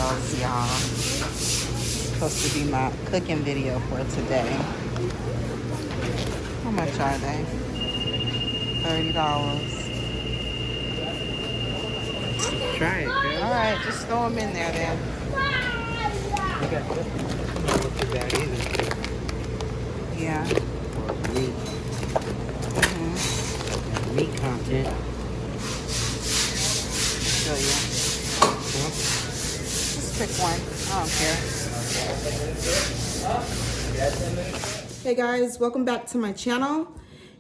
oxtails, y'all. Supposed to be my cooking video for today. How much are they? $30. Try it, girl. All right, just throw them in there then. You got this. Not too bad either. Yeah. Or meat. Meat content. Show you. Huh? Just pick one. I don't care. Hey guys, welcome back to my channel.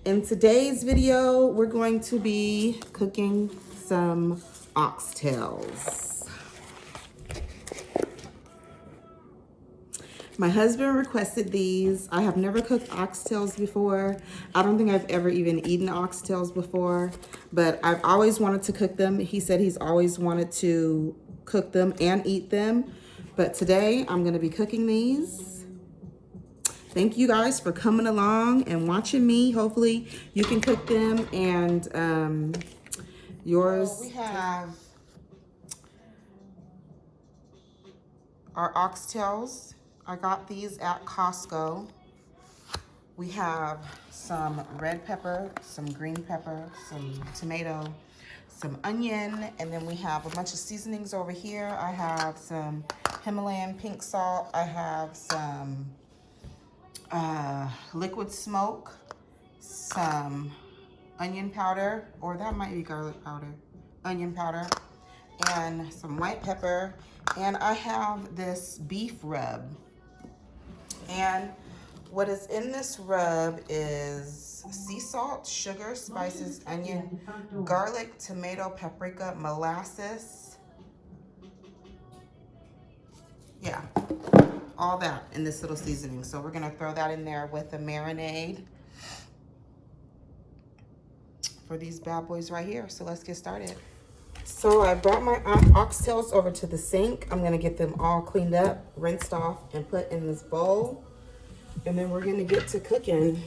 In today's video, we're going to be cooking some oxtails. My husband requested these. I have never cooked oxtails before. I don't think I've ever even eaten oxtails before, but I've always wanted to cook them. He said he's always wanted to cook them and eat them, but today I'm gonna be cooking these. Thank you guys for coming along and watching me. Hopefully you can cook them and yours. So we have our oxtails. I got these at Costco. We have some red pepper, some green pepper, some tomato, some onion, and then we have a bunch of seasonings over here. I have some Himalayan pink salt. I have some liquid smoke, some onion powder, or that might be garlic powder, onion powder, and some white pepper. And I have this beef rub. And what is in this rub is sea salt, sugar, spices, onion, garlic, tomato, paprika, molasses. Yeah, all that in this little seasoning. So we're gonna throw that in there with a marinade for these bad boys right here. So let's get started. So I brought my oxtails over to the sink. I'm gonna get them all cleaned up, rinsed off, and put in this bowl. And then we're gonna get to cooking.